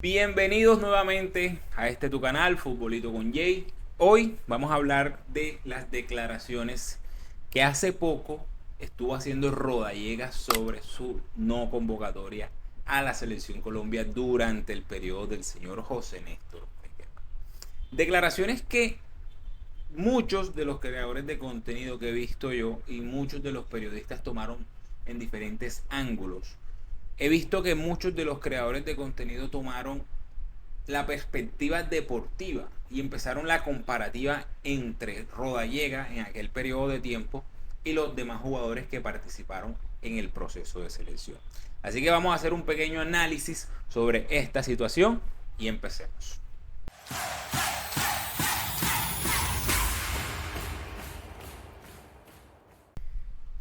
Bienvenidos nuevamente a tu canal, Futbolito con Jay. Hoy vamos a hablar de las declaraciones que hace poco estuvo haciendo Rodallega sobre su no convocatoria a la Selección Colombia durante el periodo del señor José Néstor Pequerman. Declaraciones que muchos de los creadores de contenido que he visto yo y muchos de los periodistas tomaron en diferentes ángulos. He visto que muchos de los creadores de contenido tomaron la perspectiva deportiva y empezaron la comparativa entre Rodallega en aquel periodo de tiempo y los demás jugadores que participaron en el proceso de selección. Así que vamos a hacer un pequeño análisis sobre esta situación y empecemos.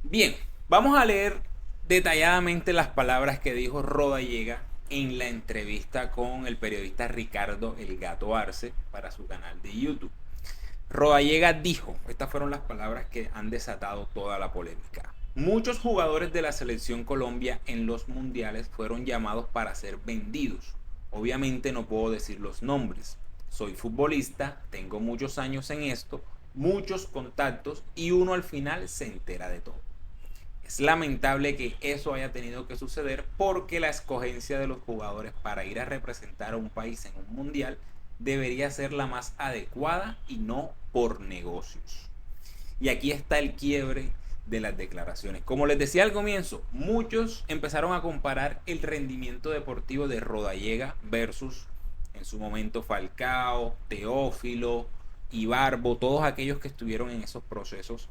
Bien, vamos a leer detalladamente las palabras que dijo Rodallega en la entrevista con el periodista Ricardo El Gato Arce para su canal de YouTube. Rodallega dijo, estas fueron las palabras que han desatado toda la polémica: muchos jugadores de la selección Colombia en los mundiales fueron llamados para ser vendidos. Obviamente no puedo decir los nombres. Soy futbolista, tengo muchos años en esto, muchos contactos y uno al final se entera de todo. Es lamentable que eso haya tenido que suceder porque la escogencia de los jugadores para ir a representar a un país en un mundial debería ser la más adecuada y no por negocios. Y aquí está el quiebre de las declaraciones. Como les decía al comienzo, muchos empezaron a comparar el rendimiento deportivo de Rodallega versus en su momento Falcao, Teófilo, Ibarbo, todos aquellos que estuvieron en esos procesos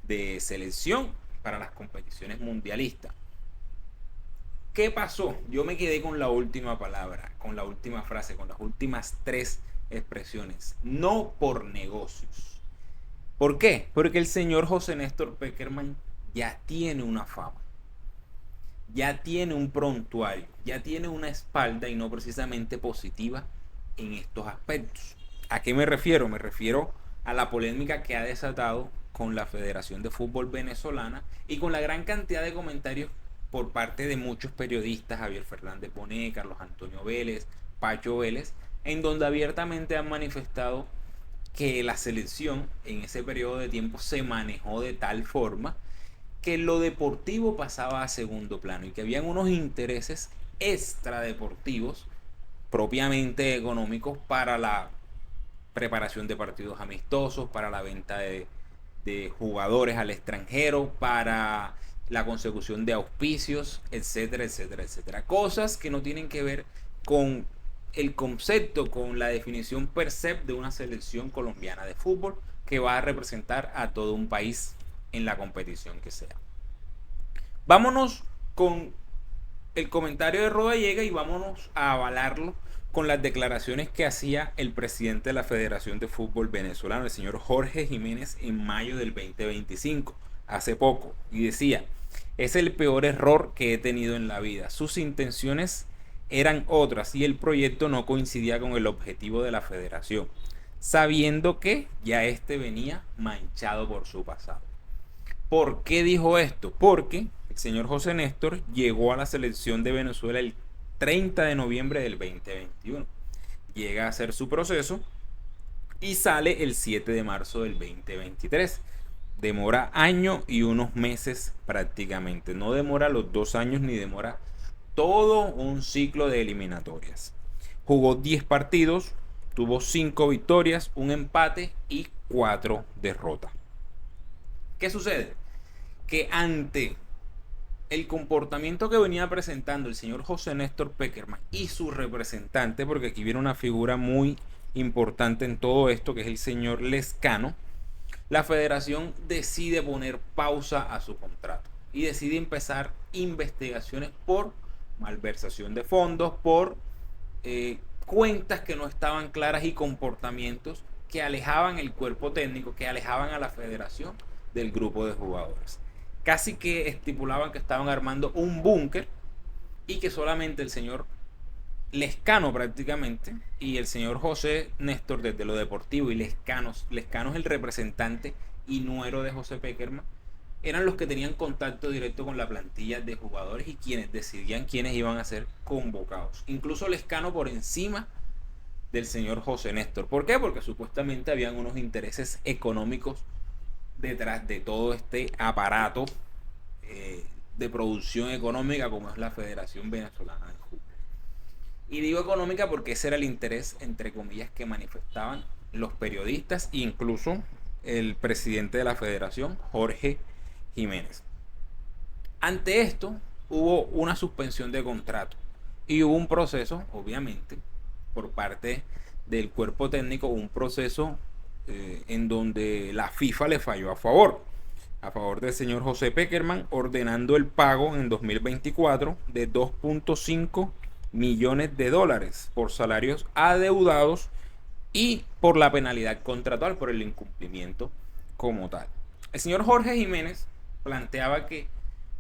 de selección para las competiciones mundialistas. ¿Qué pasó? Yo me quedé con la última palabra, con la última frase, con las últimas tres expresiones. No por negocios. ¿Por qué? Porque el señor José Néstor Pequerman ya tiene una fama, ya tiene un prontuario, ya tiene una espalda y no precisamente positiva en estos aspectos. ¿A qué me refiero? Me refiero a la polémica que ha desatado con la Federación de Fútbol Venezolana y con la gran cantidad de comentarios por parte de muchos periodistas, Javier Fernández Bonet, Carlos Antonio Vélez, Pacho Vélez, en donde abiertamente han manifestado que la selección en ese periodo de tiempo se manejó de tal forma que lo deportivo pasaba a segundo plano y que habían unos intereses extradeportivos propiamente económicos para la preparación de partidos amistosos, para la venta de jugadores al extranjero, para la consecución de auspicios, etcétera, etcétera, etcétera. Cosas que no tienen que ver con el concepto, con la definición per se de una selección colombiana de fútbol que va a representar a todo un país en la competición que sea. Vámonos con el comentario de Rodallega y vámonos a avalarlo con las declaraciones que hacía el presidente de la Federación de Fútbol Venezolano, el señor Jorge Jiménez, en mayo del 2025, hace poco, y decía: es el peor error que he tenido en la vida. Sus intenciones eran otras y el proyecto no coincidía con el objetivo de la federación, sabiendo que ya este venía manchado por su pasado. ¿Por qué dijo esto? Porque el señor José Néstor llegó a la selección de Venezuela el 30 de noviembre del 2021. Llega a hacer su proceso y sale el 7 de marzo del 2023. Demora año y unos meses prácticamente. No demora los 2 años ni demora todo un ciclo de eliminatorias. Jugó 10 partidos, tuvo 5 victorias, un empate y 4 derrotas. ¿Qué sucede? Que ante el comportamiento que venía presentando el señor José Néstor Pequerman y su representante, porque aquí viene una figura muy importante en todo esto, que es el señor Lescano, la federación decide poner pausa a su contrato y decide empezar investigaciones por malversación de fondos, por cuentas que no estaban claras y comportamientos que alejaban el cuerpo técnico, que alejaban a la federación del grupo de jugadores. Casi que estipulaban que estaban armando un búnker y que solamente el señor Lescano prácticamente y el señor José Néstor desde lo deportivo, y Lescano es el representante y nuero de José Pequerman, eran los que tenían contacto directo con la plantilla de jugadores y quienes decidían quiénes iban a ser convocados. Incluso Lescano por encima del señor José Néstor. ¿Por qué? Porque supuestamente habían unos intereses económicos detrás de todo este aparato de producción económica como es la Federación Venezolana de Fútbol. Y digo económica porque ese era el interés, entre comillas, que manifestaban los periodistas e incluso el presidente de la federación, Jorge Jiménez. Ante esto hubo una suspensión de contrato y hubo un proceso, obviamente, por parte del cuerpo técnico, un proceso en donde la FIFA le falló a favor del señor José Peckerman, ordenando el pago en 2024 de 2.5 millones de dólares por salarios adeudados y por la penalidad contratual por el incumplimiento como tal. El señor Jorge Jiménez planteaba que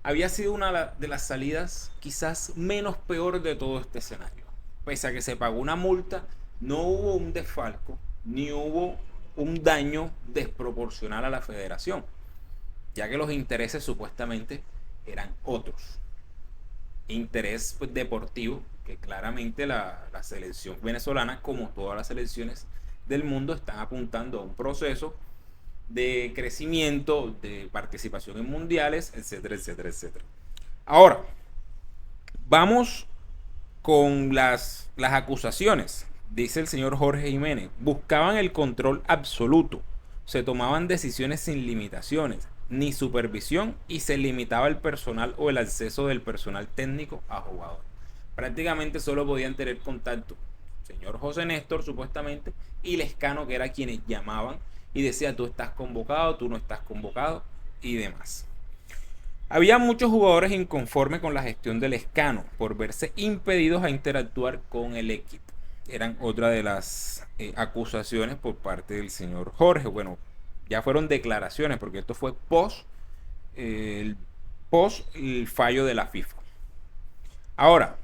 había sido una de las salidas quizás menos peor de todo este escenario. Pese a que se pagó una multa, no hubo un desfalco ni hubo un daño desproporcional a la federación, ya que los intereses supuestamente eran otros. Interés pues, deportivo, que claramente la selección venezolana, como todas las selecciones del mundo, están apuntando a un proceso de crecimiento, de participación en mundiales, etcétera, etcétera, etcétera. Ahora, vamos con las acusaciones. Dice el señor Jorge Jiménez, buscaban el control absoluto, se tomaban decisiones sin limitaciones, ni supervisión y se limitaba el personal o el acceso del personal técnico a jugadores. Prácticamente solo podían tener contacto señor José Néstor supuestamente y Lescano, que era quienes llamaban y decía tú estás convocado, tú no estás convocado y demás. Había muchos jugadores inconformes con la gestión del Lescano por verse impedidos a interactuar con el equipo. Eran otra de las acusaciones por parte del señor Jorge. Bueno, ya fueron declaraciones porque esto fue post el fallo de la FIFA. Ahora,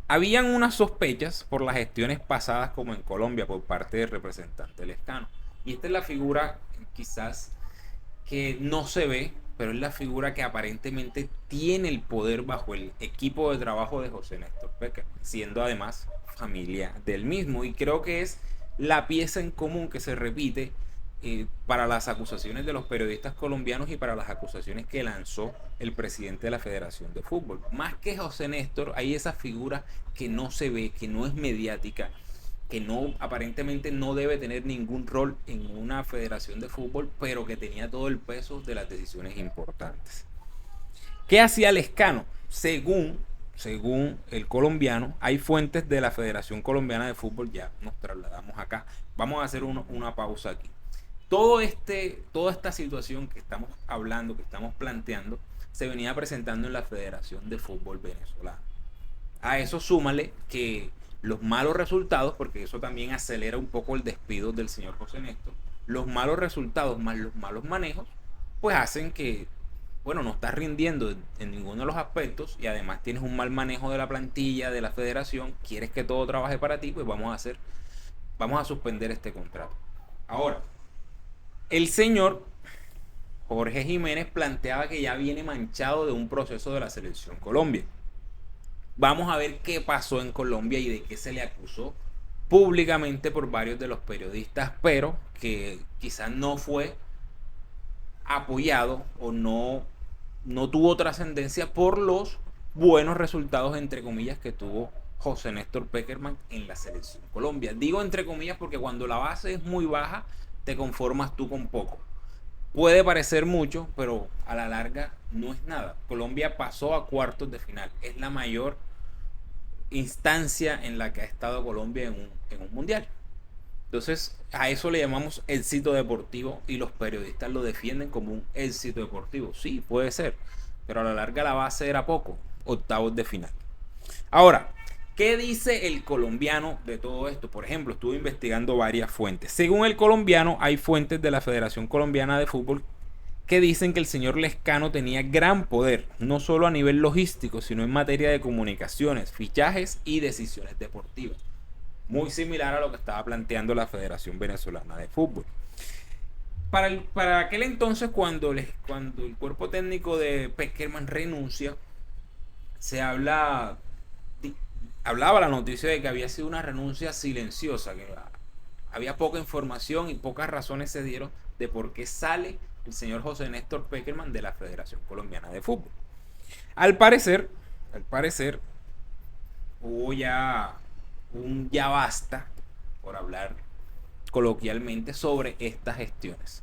habían unas sospechas por las gestiones pasadas como en Colombia por parte del representante Lescano. Y esta es la figura quizás que no se ve, pero es la figura que aparentemente tiene el poder bajo el equipo de trabajo de José Néstor Peckerman, siendo además familia del mismo. Y creo que es la pieza en común que se repite para las acusaciones de los periodistas colombianos y para las acusaciones que lanzó el presidente de la Federación de Fútbol. Más que José Néstor, hay esa figura que no se ve, que no es mediática, que no aparentemente no debe tener ningún rol en una federación de fútbol, pero que tenía todo el peso de las decisiones importantes. ¿Qué hacía Lescano? Según el colombiano, hay fuentes de la Federación Colombiana de Fútbol, ya nos trasladamos acá. Vamos a hacer una pausa aquí. Toda esta situación que estamos hablando, que estamos planteando, se venía presentando en la Federación de Fútbol Venezolana. A eso súmale que los malos resultados, porque eso también acelera un poco el despido del señor José Néstor, los malos resultados más los malos manejos, pues hacen que, bueno, no estás rindiendo en ninguno de los aspectos y además tienes un mal manejo de la plantilla, de la federación, quieres que todo trabaje para ti, pues vamos a suspender este contrato. Ahora, el señor Jorge Jiménez planteaba que ya viene manchado de un proceso de la selección Colombia. Vamos a ver qué pasó en Colombia y de qué se le acusó públicamente por varios de los periodistas, pero que quizás no fue apoyado o no tuvo trascendencia por los buenos resultados, entre comillas, que tuvo José Néstor Peckerman en la selección Colombia. Digo entre comillas porque cuando la base es muy baja, te conformas tú con poco. Puede parecer mucho, pero a la larga no es nada. Colombia pasó a cuartos de final. Es la mayor instancia en la que ha estado Colombia en un mundial. Entonces, a eso le llamamos éxito deportivo y los periodistas lo defienden como un éxito deportivo. Sí, puede ser, pero a la larga la base era poco. Octavos de final. Ahora, ¿qué dice el colombiano de todo esto? Por ejemplo, estuve investigando varias fuentes. Según el colombiano, hay fuentes de la Federación Colombiana de Fútbol que dicen que el señor Lescano tenía gran poder, no solo a nivel logístico, sino en materia de comunicaciones, fichajes y decisiones deportivas. Muy similar a lo que estaba planteando la Federación Venezolana de Fútbol. Para aquel entonces, cuando el cuerpo técnico de Peckerman renuncia, se hablaba la noticia de que había sido una renuncia silenciosa, que había poca información y pocas razones se dieron de por qué sale el señor José Néstor Peckerman de la Federación Colombiana de Fútbol. Al parecer, hubo ya un ya basta, por hablar coloquialmente, sobre estas gestiones.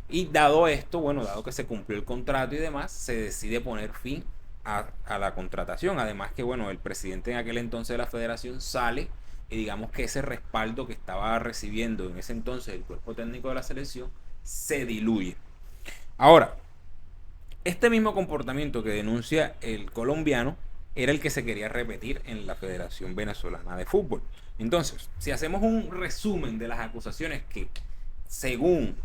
Y dado esto, bueno, dado que se cumplió el contrato y demás, se decide poner fin a la contratación. Además que, bueno, el presidente en aquel entonces de la federación sale y digamos que ese respaldo que estaba recibiendo en ese entonces el cuerpo técnico de la selección se diluye. Ahora, este mismo comportamiento que denuncia el colombiano era el que se quería repetir en la Federación Venezolana de Fútbol. Entonces, si hacemos un resumen de las acusaciones que, según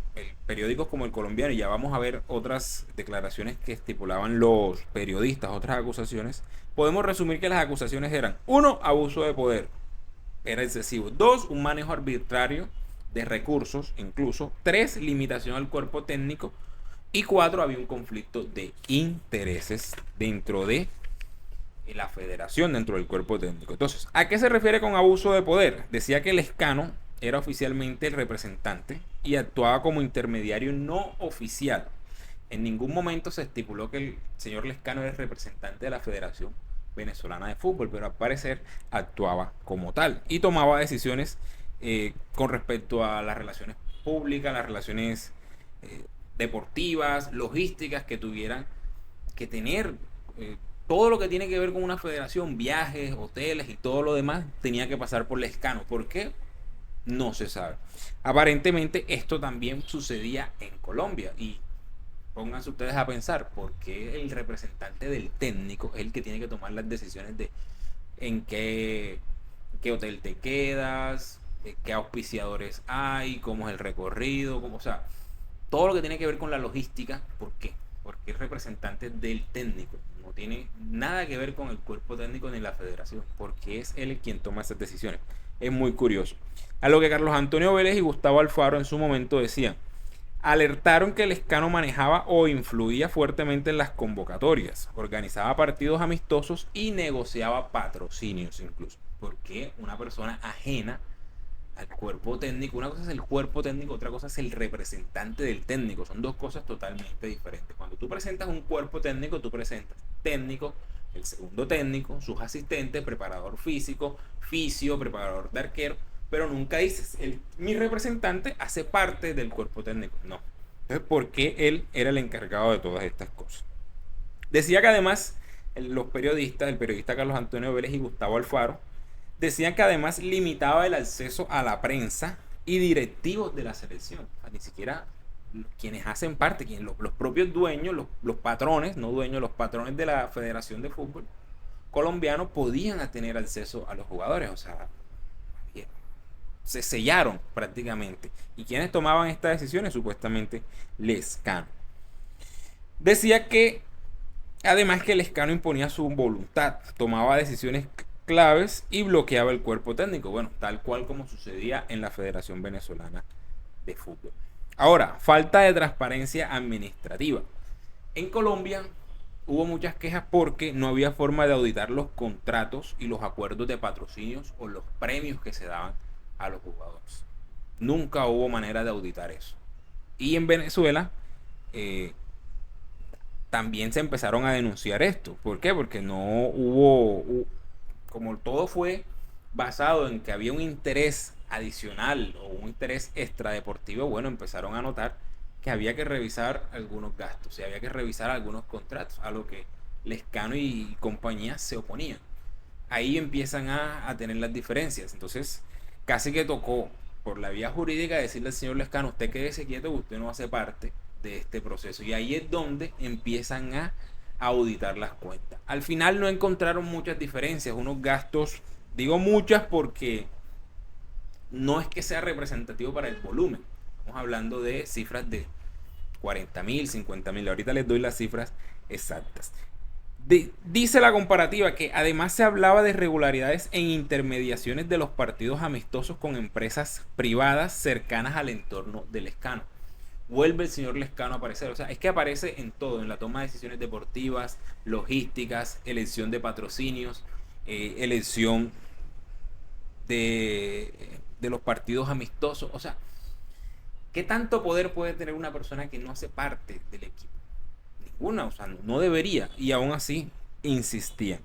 periódicos como el colombiano, y ya vamos a ver otras declaraciones que estipulaban los periodistas, otras acusaciones, podemos resumir que las acusaciones eran: 1, abuso de poder, era excesivo; 2, un manejo arbitrario de recursos, incluso; 3, limitación al cuerpo técnico; y 4, había un conflicto de intereses dentro de la federación, dentro del cuerpo técnico. Entonces, ¿a qué se refiere con abuso de poder? Decía que el Lescano era oficialmente el representante y actuaba como intermediario no oficial. En ningún momento se estipuló que el señor Lescano era el representante de la Federación Venezolana de Fútbol, pero al parecer actuaba como tal y tomaba decisiones con respecto a las relaciones públicas, las relaciones deportivas, logísticas que tuvieran que tener. Todo lo que tiene que ver con una federación, viajes, hoteles y todo lo demás, tenía que pasar por Lescano. ¿Por qué? No se sabe. Aparentemente esto también sucedía en Colombia. Y pónganse ustedes a pensar, ¿por qué el representante del técnico es el que tiene que tomar las decisiones de en qué hotel te quedas, qué auspiciadores hay, cómo es el recorrido, o sea, todo lo que tiene que ver con la logística? ¿Por qué? Porque es representante del técnico, no tiene nada que ver con el cuerpo técnico ni la federación, porque es él quien toma esas decisiones. Es muy curioso. A lo que Carlos Antonio Vélez y Gustavo Alfaro en su momento decían: alertaron que Lescano manejaba o influía fuertemente en las convocatorias, organizaba partidos amistosos y negociaba patrocinios incluso. Porque una persona ajena al cuerpo técnico, una cosa es el cuerpo técnico, otra cosa es el representante del técnico, son dos cosas totalmente diferentes. Cuando tú presentas un cuerpo técnico, tú presentas técnico, el segundo técnico, sus asistentes, preparador físico, fisio, preparador de arquero, pero nunca dices, mi representante hace parte del cuerpo técnico. No. Entonces, ¿por qué él era el encargado de todas estas cosas? Decía que además los periodistas, el periodista Carlos Antonio Vélez y Gustavo Alfaro, decían que además limitaba el acceso a la prensa y directivos de la selección. O sea, ni siquiera quienes hacen parte, los propios dueños, los patrones, no dueños, los patrones de la Federación de Fútbol colombiano podían tener acceso a los jugadores. O sea, se sellaron prácticamente. ¿Y quienes tomaban estas decisiones? Supuestamente Lescano. Decía que además que Lescano imponía su voluntad, tomaba decisiones claves y bloqueaba el cuerpo técnico. Bueno, tal cual como sucedía en la Federación Venezolana de Fútbol. Ahora, falta de transparencia administrativa. En Colombia hubo muchas quejas porque no había forma de auditar los contratos y los acuerdos de patrocinios o los premios que se daban a los jugadores. Nunca hubo manera de auditar eso. Y en Venezuela también se empezaron a denunciar esto. ¿Por qué? Porque no hubo, como todo fue basado en que había un interés adicional o un interés extradeportivo, bueno, empezaron a notar que había que revisar algunos gastos y había que revisar algunos contratos, a lo que Lescano y compañía se oponían. Ahí empiezan a tener las diferencias. Entonces, casi que tocó por la vía jurídica decirle al señor Lescano: usted quédese quieto, usted no hace parte de este proceso. Y ahí es donde empiezan a auditar las cuentas. Al final no encontraron muchas diferencias, unos gastos, digo muchas porque no es que sea representativo para el volumen. Estamos hablando de cifras de 40.000, 50.000. Ahorita les doy las cifras exactas. Dice la comparativa que además se hablaba de irregularidades en intermediaciones de los partidos amistosos con empresas privadas cercanas al entorno del Lescano. vuelve el señor Lescano a aparecer. O sea, es que aparece en todo, en la toma de decisiones deportivas, logísticas, elección de patrocinios, elección de los partidos amistosos. O sea, ¿qué tanto poder puede tener una persona que no hace parte del equipo? Ninguna, o sea, no debería. Y aún así, insistía.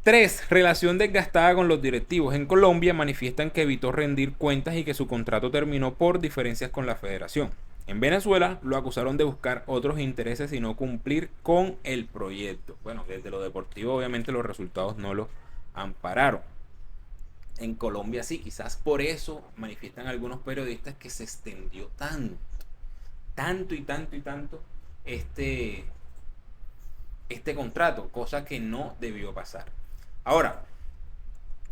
3. Relación desgastada con los directivos. En Colombia manifiestan que evitó rendir cuentas y que su contrato terminó por diferencias con la federación. En Venezuela lo acusaron de buscar otros intereses y no cumplir con el proyecto. Bueno, desde lo deportivo obviamente los resultados no lo ampararon. En Colombia sí, quizás por eso manifiestan algunos periodistas que se extendió tanto este, este contrato, cosa que no debió pasar. Ahora,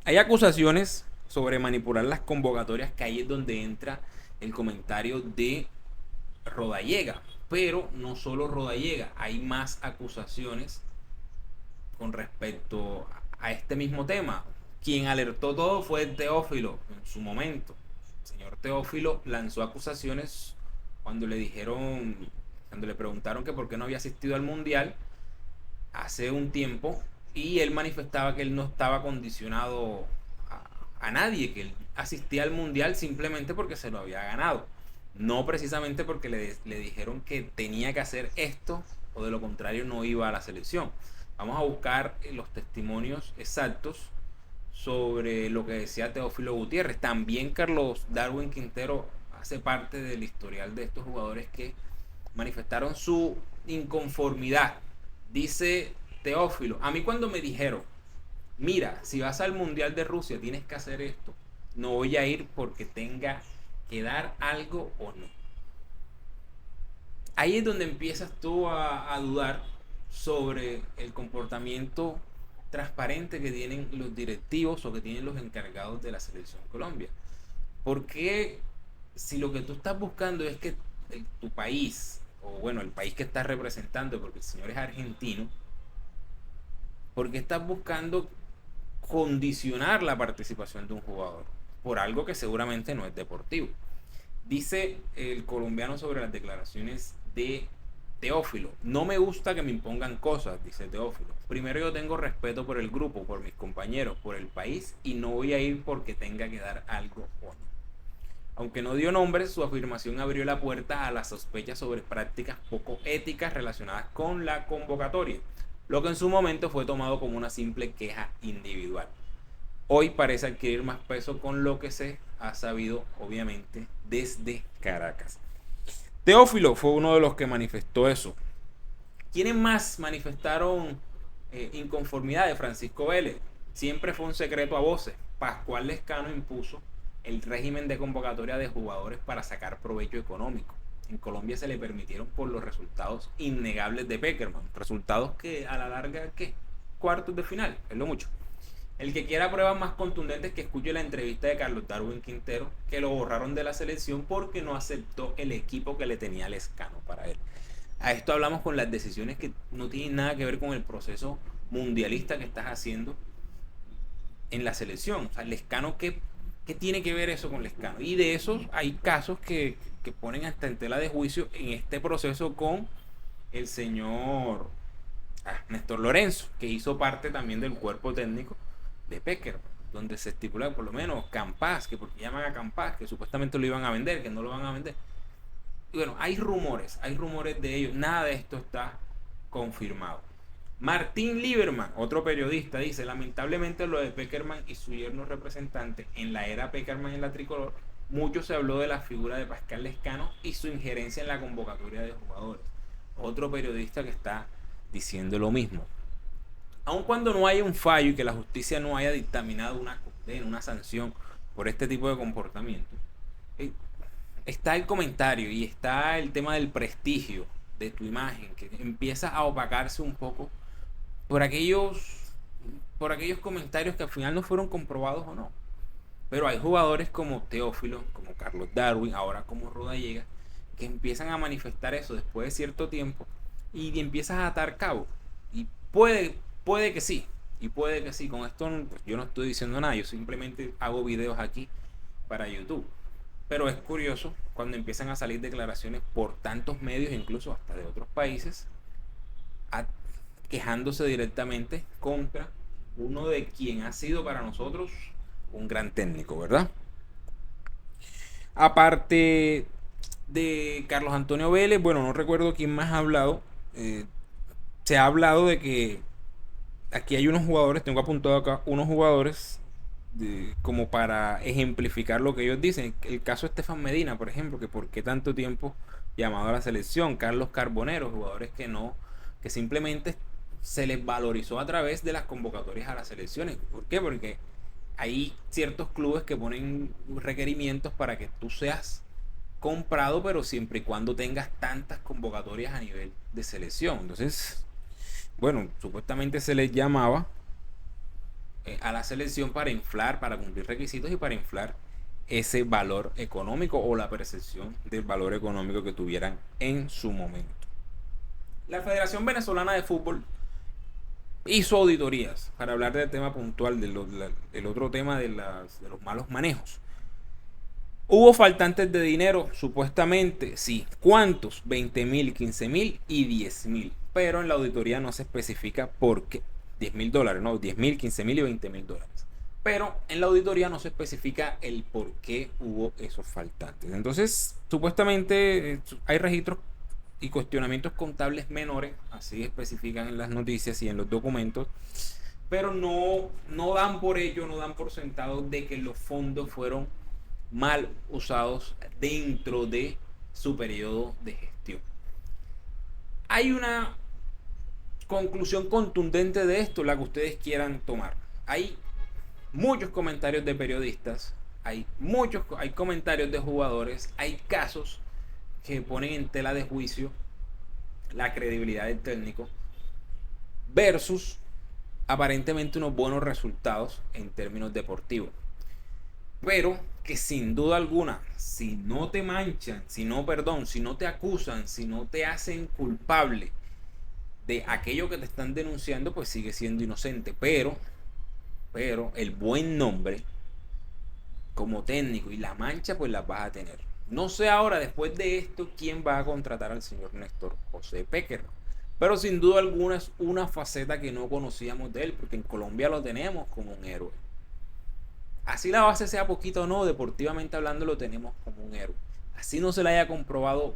hay acusaciones sobre manipular las convocatorias, que ahí es donde entra el comentario de Rodallega. Pero no solo Rodallega, hay más acusaciones con respecto a este mismo tema. Quien alertó todo fue Teófilo en su momento. El señor Teófilo lanzó acusaciones cuando le dijeron, cuando le preguntaron que por qué no había asistido al Mundial hace un tiempo, y él manifestaba que él no estaba condicionado a nadie, que él asistía al Mundial simplemente porque se lo había ganado, no precisamente porque le dijeron que tenía que hacer esto o de lo contrario no iba a la selección. Vamos a buscar los testimonios exactos sobre lo que decía Teófilo Gutiérrez. También Carlos Darwin Quintero hace parte del historial de estos jugadores que manifestaron su inconformidad. Dice Teófilo, a mí cuando me dijeron, mira, si vas al Mundial de Rusia tienes que hacer esto, no voy a ir porque tenga que dar algo o no. Ahí es donde empiezas tú a dudar sobre el comportamiento transparente que tienen los directivos o que tienen los encargados de la selección Colombia. Porque si lo que tú estás buscando es que tu país, o bueno, el país que estás representando, porque el señor es argentino, porque estás buscando condicionar la participación de un jugador por algo que seguramente no es deportivo. Dice el colombiano sobre las declaraciones de Teófilo, no me gusta que me impongan cosas, dice Teófilo. Primero, yo tengo respeto por el grupo, por mis compañeros, por el país, y no voy a ir porque tenga que dar algo o no. Aunque no dio nombres, su afirmación abrió la puerta a las sospechas sobre prácticas poco éticas relacionadas con la convocatoria, lo que en su momento fue tomado como una simple queja individual. Hoy parece adquirir más peso con lo que se ha sabido, obviamente, desde Caracas. Teófilo fue uno de los que manifestó eso. ¿Quiénes más manifestaron inconformidad de Francisco Vélez? Siempre fue un secreto a voces. Pascual Lescano impuso el régimen de convocatoria de jugadores para sacar provecho económico. En Colombia se le permitieron por los resultados innegables de Peckerman. Resultados que a la larga, ¿qué? Cuartos de final, es lo mucho. El que quiera pruebas más contundentes, que escuche la entrevista de Carlos Darwin Quintero, que lo borraron de la selección porque no aceptó el equipo que le tenía Lescano para él. A esto hablamos con las decisiones que no tienen nada que ver con el proceso mundialista que estás haciendo en la selección. O sea, Lescano, ¿qué tiene que ver eso con Lescano? Y de esos hay casos que ponen hasta en tela de juicio en este proceso con el señor Néstor Lorenzo, que hizo parte también del cuerpo técnico de Peckerman, donde se estipula por lo menos Campas, que porque llaman a Campas, que supuestamente lo iban a vender, que no lo van a vender. Y bueno, hay rumores de ellos, nada de esto está confirmado. Martín Lieberman, otro periodista, dice, lamentablemente lo de Peckerman y su yerno representante en la era Peckerman en la tricolor, mucho se habló de la figura de Pascual Lescano y su injerencia en la convocatoria de jugadores. Otro periodista que está diciendo lo mismo. Aun cuando no haya un fallo y que la justicia no haya dictaminado una condena, una sanción por este tipo de comportamiento, está el comentario y está el tema del prestigio de tu imagen, que empieza a opacarse un poco por aquellos comentarios que al final no fueron comprobados o no. Pero hay jugadores como Teófilo, como Carlos Darwin, ahora como Rodallega, que empiezan a manifestar eso después de cierto tiempo y empiezas a atar cabo. Y puede que sí, y puede que sí. Con esto yo no estoy diciendo nada, yo simplemente hago videos aquí para YouTube. Pero es curioso cuando empiezan a salir declaraciones por tantos medios, incluso hasta de otros países, a- quejándose directamente contra uno de quien ha sido para nosotros un gran técnico, ¿verdad? Aparte de Carlos Antonio Vélez, bueno, no recuerdo quién más ha hablado. Se ha hablado de que aquí hay unos jugadores, tengo apuntado acá unos jugadores como para ejemplificar lo que ellos dicen. El caso de Estefan Medina, por ejemplo, que por qué tanto tiempo llamado a la selección. Carlos Carbonero, jugadores que no, que simplemente se les valorizó a través de las convocatorias a las selecciones. ¿Por qué? Porque hay ciertos clubes que ponen requerimientos para que tú seas comprado, pero siempre y cuando tengas tantas convocatorias a nivel de selección. Entonces, bueno, supuestamente se les llamaba a la selección para inflar, para cumplir requisitos y para inflar ese valor económico o la percepción del valor económico que tuvieran en su momento. La Federación Venezolana de Fútbol hizo auditorías para hablar del tema puntual, del otro tema de los malos manejos. Hubo faltantes de dinero, supuestamente, sí. ¿Cuántos? 20.000, 15.000 y 10.000. Pero en la auditoría no se especifica por qué. $10.000, no, 10.000, 15.000 y $20.000. Pero en la auditoría no se especifica el por qué hubo esos faltantes. Entonces, supuestamente hay registros y cuestionamientos contables menores, así especifican en las noticias y en los documentos, pero no dan por ello, no dan por sentado de que los fondos fueron mal usados dentro de su periodo de gestión. Hay una conclusión contundente de esto, la que ustedes quieran tomar. Hay muchos comentarios de periodistas, hay comentarios de jugadores, hay casos que ponen en tela de juicio la credibilidad del técnico versus aparentemente unos buenos resultados en términos deportivos. Pero que sin duda alguna, si no te manchan, si no te acusan, si no te hacen culpable de aquello que te están denunciando, pues sigue siendo inocente. Pero el buen nombre como técnico y la mancha, pues las vas a tener. No sé ahora, después de esto, quién va a contratar al señor Néstor José Péquer. Pero sin duda alguna es una faceta que no conocíamos de él, porque en Colombia lo tenemos como un héroe. Así la base sea poquito o no, deportivamente hablando lo tenemos como un héroe. Así no se le haya comprobado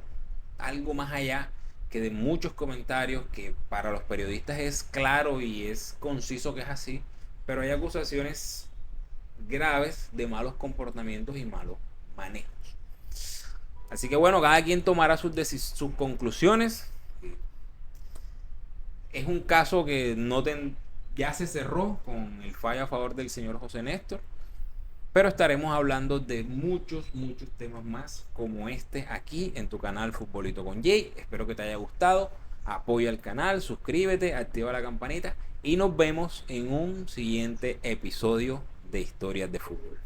algo más allá que de muchos comentarios que para los periodistas es claro y es conciso que es así, pero hay acusaciones graves de malos comportamientos y malos manejos. Así que bueno, cada quien tomará sus conclusiones. Es un caso que ya se cerró con el fallo a favor del señor José Néstor. Pero estaremos hablando de muchos temas más como este aquí en tu canal Futbolito con Jay. Espero que te haya gustado. Apoya el canal, suscríbete, activa la campanita y nos vemos en un siguiente episodio de Historias de Fútbol.